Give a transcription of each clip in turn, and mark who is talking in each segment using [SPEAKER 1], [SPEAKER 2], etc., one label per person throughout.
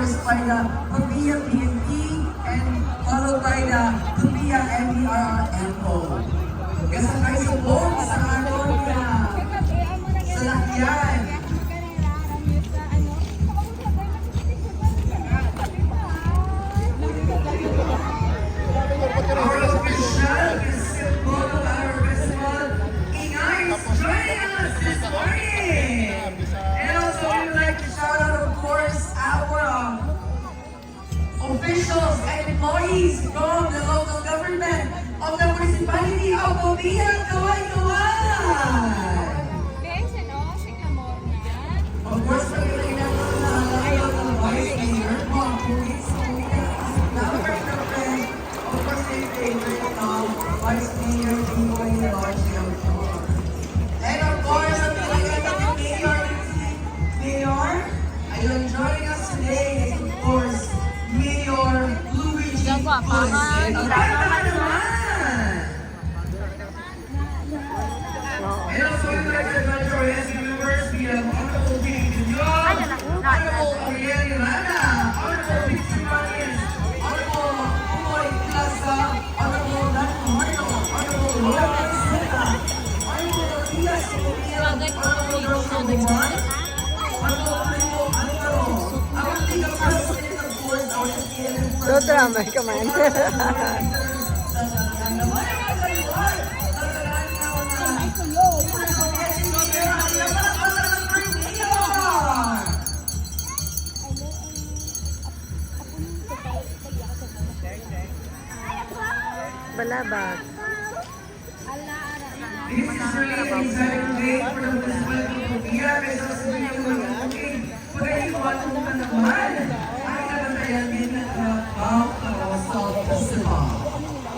[SPEAKER 1] course, by the Pabia PNP and followed by the Pabia NDRRMO. Kasakay sa buong sa anon na salakyan. Our official symbol of our festival, Ingay is joining us this morning. And also we would like to shout out, of course, our officials and employees from the local government of the municipality of Pabia, Kaway-Kaway. Of course, pag-ilay na ito na alam ng Vice Mayor, mga police, of course, they favorite Vice Mayor Timoy Elogia. And of course, ang talaga ng Mayor, ayun, joining us today is of course, Mayor Luigi Ponce. And also, we'd like to invite our guest members, we have Honorable Vinny Cunyon, Honorable Ariel Yolanda, Honorable Victor Martinez, Honorable Umoy Plaza, Honorable Dan Marno, Honorable Lola Sita, Honorable Elias Emil, Honorable Rosal Duman, Honorable Primo Antaro, our legal president, of course, our SPLM president.
[SPEAKER 2] Drama ka man. Balabag.
[SPEAKER 1] This is really an exciting day for the municipality of Pabia kasi sa sinigyan ng mga pagkaiwan na naman ay nagatayan din ng Bao Carousel Festival.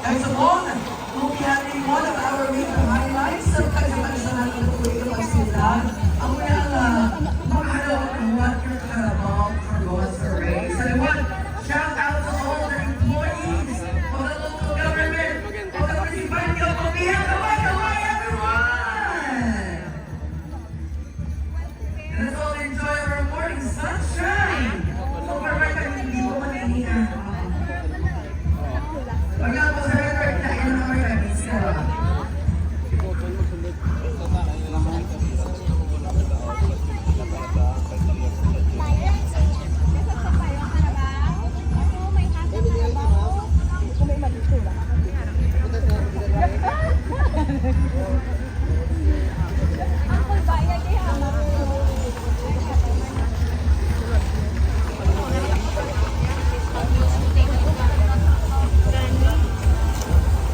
[SPEAKER 1] Guys, upon moving one of our major highlights sa kaganasan ng tuwing ng pagsilan, ang unang mahalaw ng Water Carabao Cargosa Race. And I want shout out to all the employees of the local government of the municipality of Pabia. Kaway-Kaway, everyone! And let's all enjoy our morning sunshine. So perfect ang hindi ko maninihan. Pag ako sa record na ilan ang may kamis ka.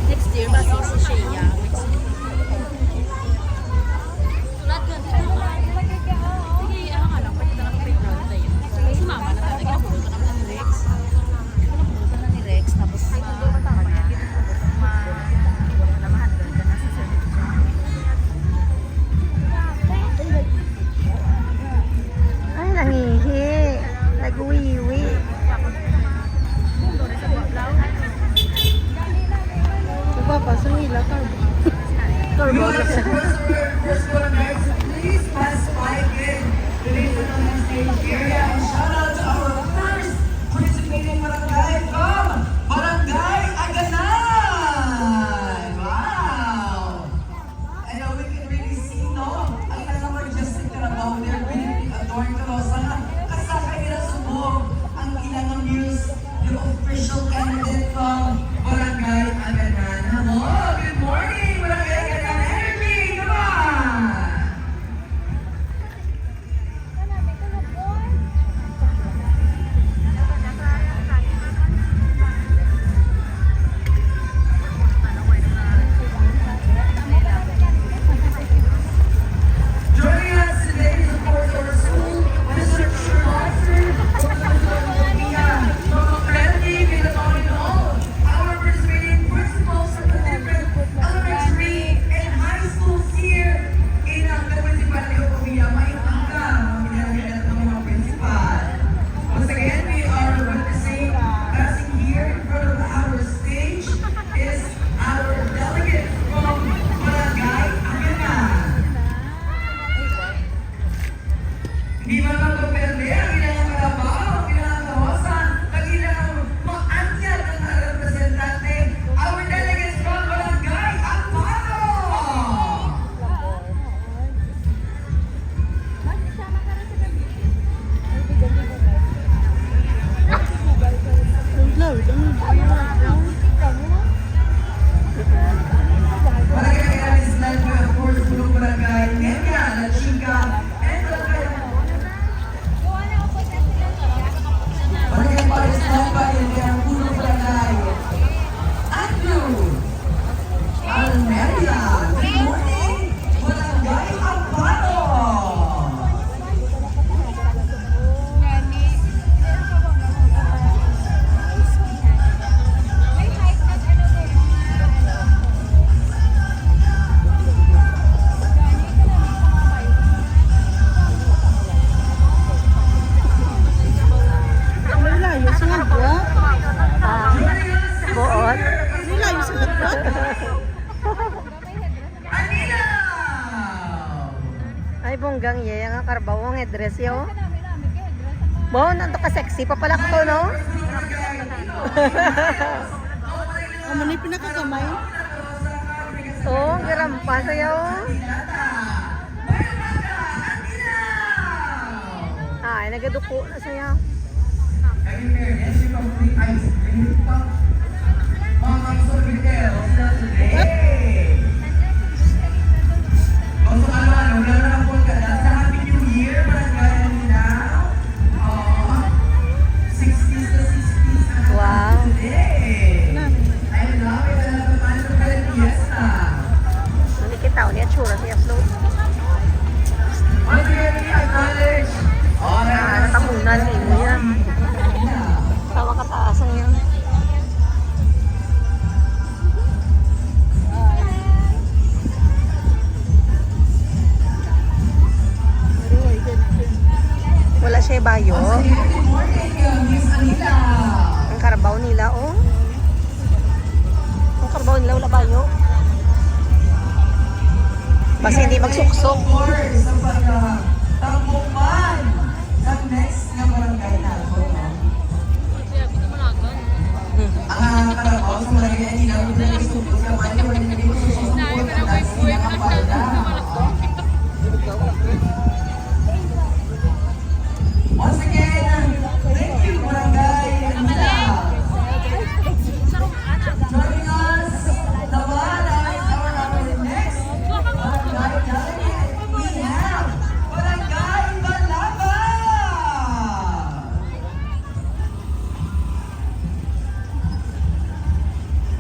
[SPEAKER 3] Next year, basta sa Shea. Tulad doon. Sige, ako nga lang. Pwede na playground tayo. Si mama na talaga. Napulutan naman ni Rex. Napulutan na ni Rex. Tapos,
[SPEAKER 2] Ay, nangihi. Nagwiwi. Papasok nila ka. Turbo.
[SPEAKER 1] First one, guys, please pass by again. Please on the stage area and shout out to our first participating barangay from Barangay Aganan. Wow! And we can really see, no? Ang ilang majestic Carabao, they're really adorned Carosa. Kasakay nila subong ang ilang news, the official candidate from Barangay Aganan. Hello, good morning, Barangay Aganan Energy! Anilaw!
[SPEAKER 2] Ay, bonggang iya nga karbaw ang headdress yo. Bo, nanto ka sexy pa pala ko, no?
[SPEAKER 3] Ano na yung pinakagamay?
[SPEAKER 2] Oo, oh, garampa sa'yo. Ay, nagaduko na sa'yo. Wow. Hindi kita niya tsura siya float. Natamunan niya. Tawa kataasan niya. Wala siya bayo. Ang karabaw nila, oh. Ang karabaw nila, wala bayo. Basta hindi magsuksok.
[SPEAKER 1] Next na barangay na ako, no?
[SPEAKER 3] Kaya dito malagan.
[SPEAKER 1] Ang karabaw sa barangay ay ilaw na nagsusunod sa mga yung hindi mo susunod ang dasi ng kapalda. Once again, thank you, Barangay Manila. Joining us naman ay our next barangay delegate. We have Barangay Balaba.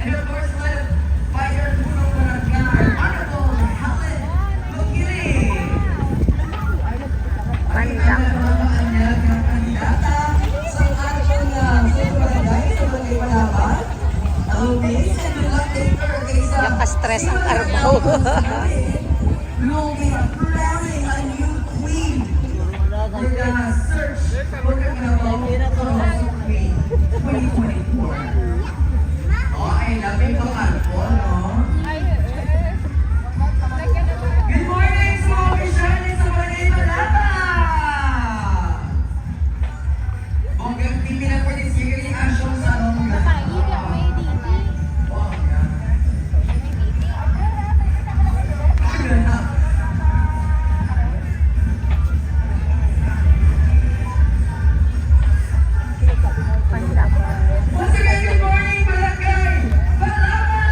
[SPEAKER 1] And of course, led by your Punong Barangay, Honorable Helen Lugiling.
[SPEAKER 2] Pandang. Naka-stress ang karabaw.
[SPEAKER 1] We'll be crowning a new queen. We're gonna search. We're gonna vote for a queen 2024. Oh, ay labi ko kalpo, no? Good morning, sa mga Christianis sa Barangay Balaba! Bonggang TV na po din sige ni Asho sa Longga. Oh, yeah.
[SPEAKER 2] Pandang.
[SPEAKER 1] Once again, good morning, Barangay Balaba!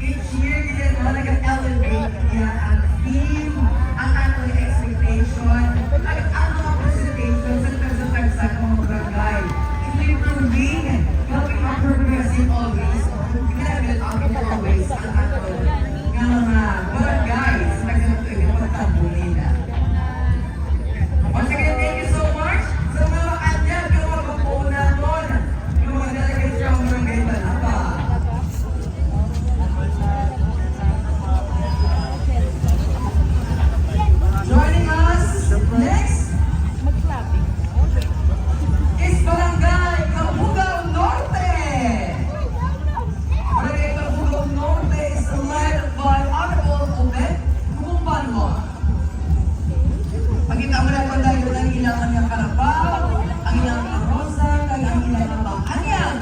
[SPEAKER 1] Each year, ganyan mo nag-elevate niya ang theme, ang ating expectation, ang mga presentation sa tagsa-tagsa ng mga barangay. Ito yung proving, helping our progressing always, ginagalit ang always ang ating mga barangay sa tagsa-tagsa ng pagtambo nila. Once again, thank you so much sa mga kanyang yung mga kapunan nun, yung mga delegates from Barangay Balaba. Joining us next is Barangay Cabugao Norte. Barangay Cabugao Norte is led by Honorable Obed Kumpanmo. Pagkita mo na kung dahil ang ilang ang karabaw, ang ilang karosa, kag ang ilang ang anyang.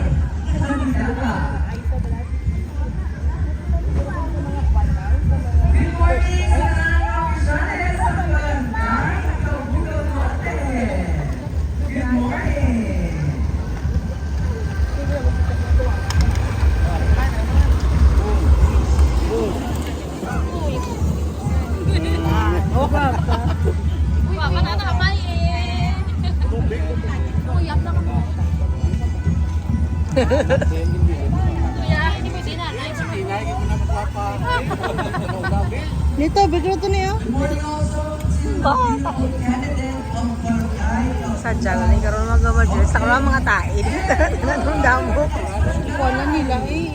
[SPEAKER 1] Good morning sa mga Christianes sa Barangay Cabugao Norte. Good morning.
[SPEAKER 3] Wah, mana na kamay eh. Uyap na kamo. Kuya, hindi pwede na.
[SPEAKER 2] Nito, bigro to niya.
[SPEAKER 1] Good morning also to the candidate of Barangay
[SPEAKER 2] Sadya ko rin karoon mag-major. Sa karoon mga taid. Nanong damo.
[SPEAKER 3] Wala nila eh.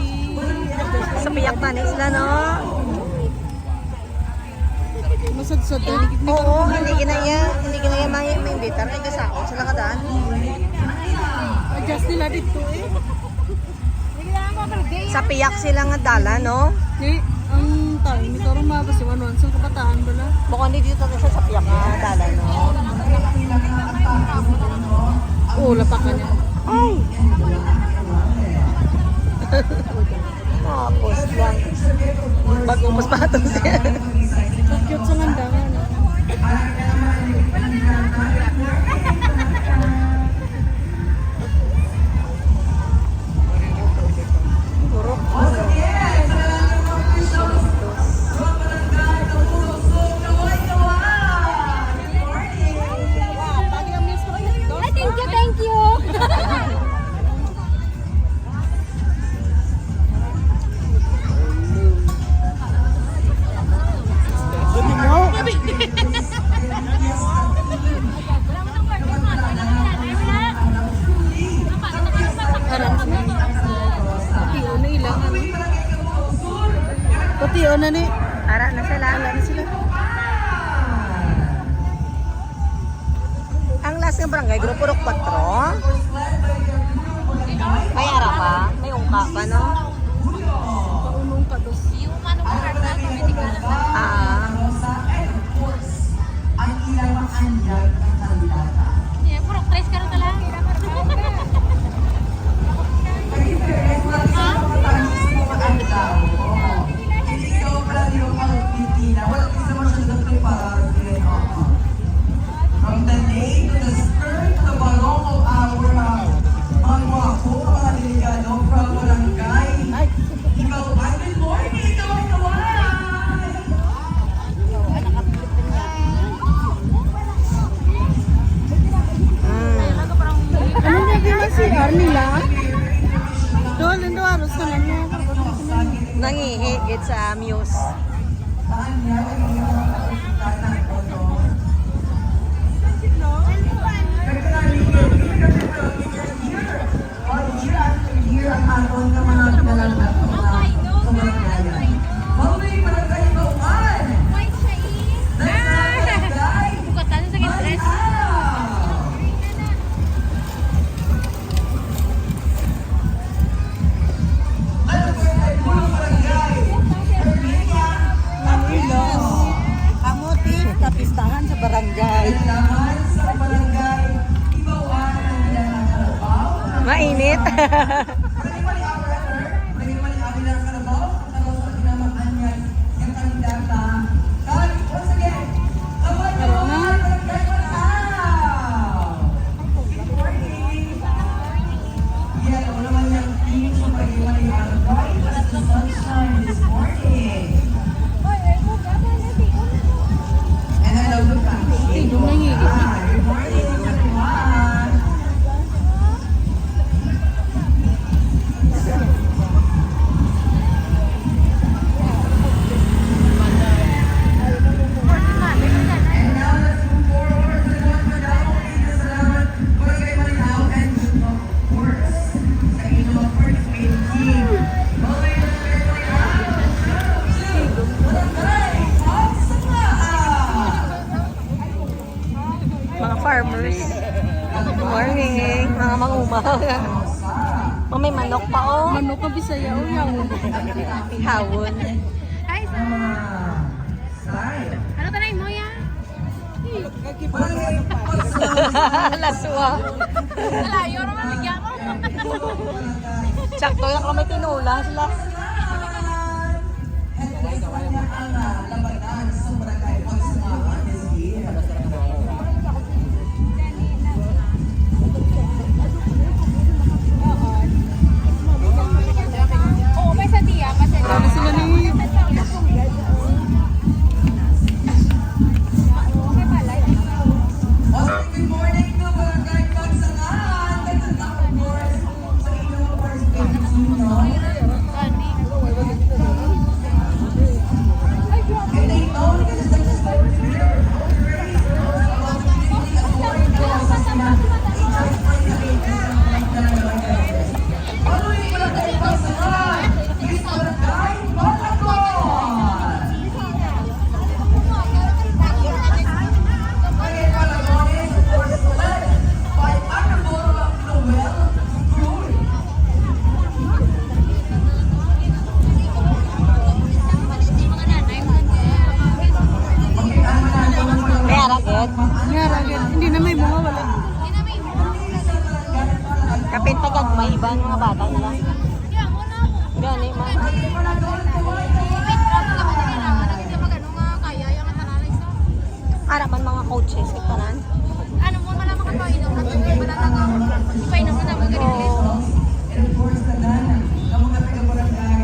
[SPEAKER 2] Sa piyak na sila, no?
[SPEAKER 3] Masadsad na.
[SPEAKER 2] Oo, hindi kinaya may imbitar. Ay, kasakot sila kadaan.
[SPEAKER 3] Justin sila dito eh.
[SPEAKER 2] Sa piyak sila nga dala, no?
[SPEAKER 3] Di, ang tayo, may karong mabas yung ano, sa kabataan bala.
[SPEAKER 2] Mukhang hindi dito siya sa piyak nga dala, no?
[SPEAKER 3] Oo, lapak ka niya.
[SPEAKER 2] Ay! Tapos lang. Mag-umus pa ito siya.
[SPEAKER 3] So cute sa landangan.
[SPEAKER 2] Burok.
[SPEAKER 3] Thank you. Pati na ilang ano. Pati na ni.
[SPEAKER 2] Ara na sila. Ang last ng barangay, Grupo Rock 4. May ara pa? May ungka pa, no?
[SPEAKER 3] Paunong ka dos. Yung ano ka karta, pamitikan na sa.
[SPEAKER 2] Ah.
[SPEAKER 1] Ang ilang maanyag ng kandidata.
[SPEAKER 3] Yeah, puro tres ka rin talaga.
[SPEAKER 1] From the name to the skirt to the balong of our mga guwapo, mga delikado from barangay. Ikaw ba? Good morning! Kaway-kaway!
[SPEAKER 3] Ano niya gina si Arnila? Doon, lindo aros na lang niya.
[SPEAKER 2] Nangihigit sa Muse.
[SPEAKER 1] Saan niya ay tatang ko to? Year after year ang aton na mga pinalangkat sa barangay. Mauloy barangay Bauan! Barangay
[SPEAKER 3] Bukatan sa gitres.
[SPEAKER 1] Manaw! Ano ba yung pulong barangay? Herminia Aquino.
[SPEAKER 2] Ang motif, kapistahan sa barangay.
[SPEAKER 1] Kailangan sa barangay Ibauan ang nilang karabaw.
[SPEAKER 2] Mainit.
[SPEAKER 1] Good morning, everyone. And now let's move forward to the one Mandaw. Salamat Barangay Mandaw and of course sa inyong participate team. Barangay Mandaw. Barangay Pagsamahan.
[SPEAKER 2] Mga farmers. Good morning. Mga mangumaga. Mga may manok pa, oh.
[SPEAKER 3] Manok ka Bisaya o yawon.
[SPEAKER 2] Hawon.
[SPEAKER 3] Hi,
[SPEAKER 1] Style.
[SPEAKER 3] ano tanay mo yan?
[SPEAKER 1] Barangay Pagsamahan.
[SPEAKER 2] Laswa.
[SPEAKER 3] Malayo naman bigyan mo.
[SPEAKER 2] Sakto lang kami tinula sila.
[SPEAKER 1] And kung isa man niya ang labanan sa Barangay Pagsamahan this year.
[SPEAKER 3] Oo, may sa diya kasi.
[SPEAKER 2] Marami sila ni...
[SPEAKER 1] Also, good morning to Barangay Pagsamahan. And of course, sa inyong participate team, no? And
[SPEAKER 2] may ibang mga bata nila.
[SPEAKER 3] Kaya mo na ako.
[SPEAKER 2] Gani man. Ara man mga coaches itanan.
[SPEAKER 3] Ano mo man ang makapainom na ito? Wala lang ako. Ipainom mo na mo ganito.
[SPEAKER 2] Oo.
[SPEAKER 1] And of course, tandaan ng mga taga-barangay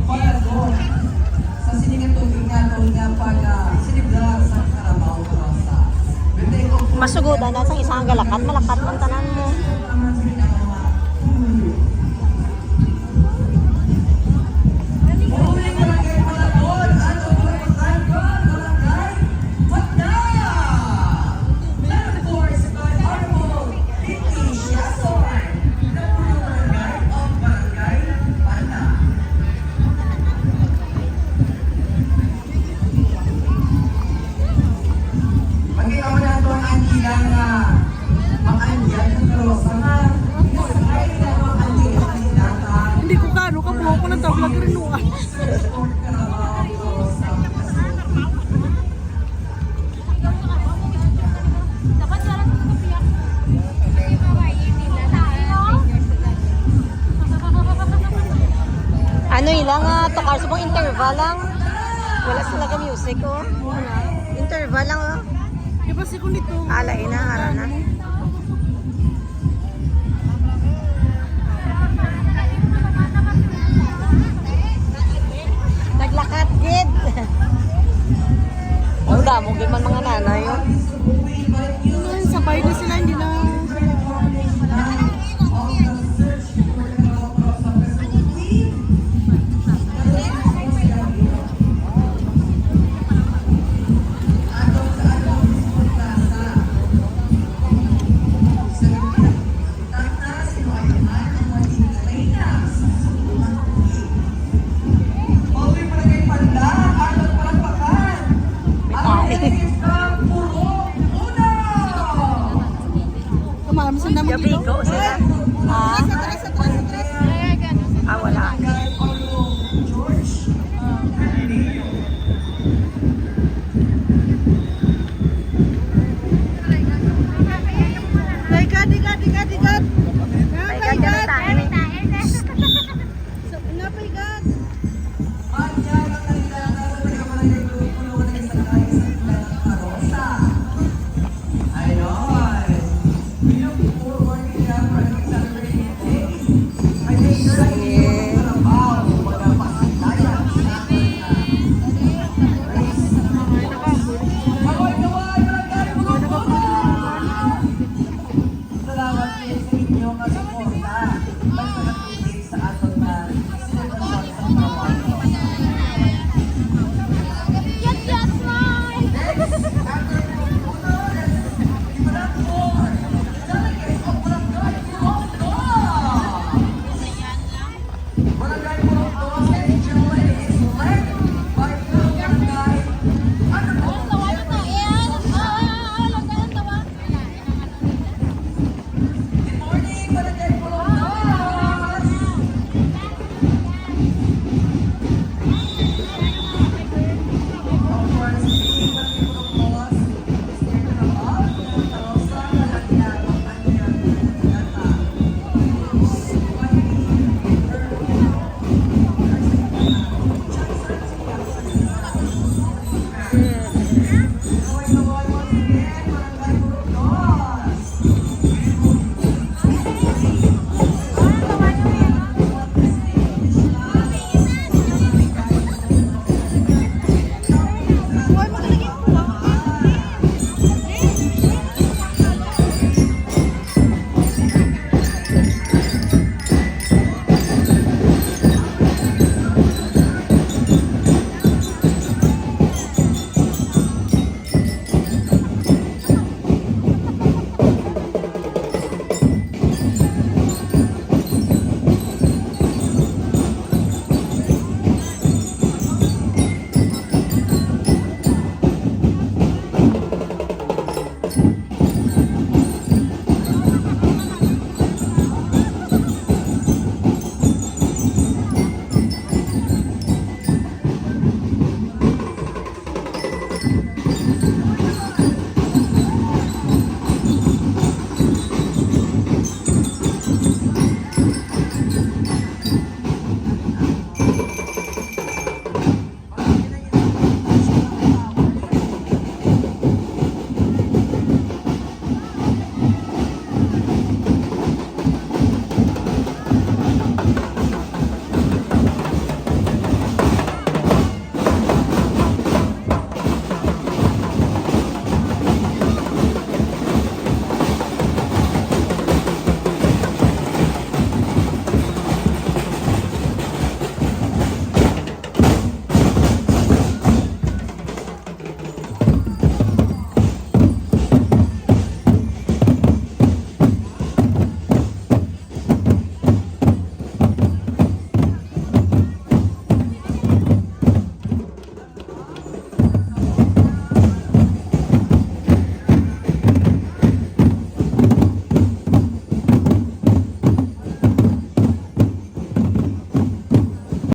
[SPEAKER 1] para doon sa siningan tubig nga pag sinibdar sa Carabao Karosa.
[SPEAKER 2] Masugodan na sa isang galakat, malakat ang tanan mo. Hindi ko kano ka buho ko ng tabla grinuan.
[SPEAKER 3] Dapat sarap ng kapiyak. Kasi mawain nila tayo.
[SPEAKER 2] Ano ilang tokar sa pong interval lang. Wala sila ka music oh. Interval lang oh.
[SPEAKER 3] Di ba si nito?
[SPEAKER 2] Alay na, ara na. Naglakat gid. Ang damo gid man mga nanay oh.
[SPEAKER 3] Sabay na sila, hindi na.
[SPEAKER 2] Gabi ko sila. Ah, wala.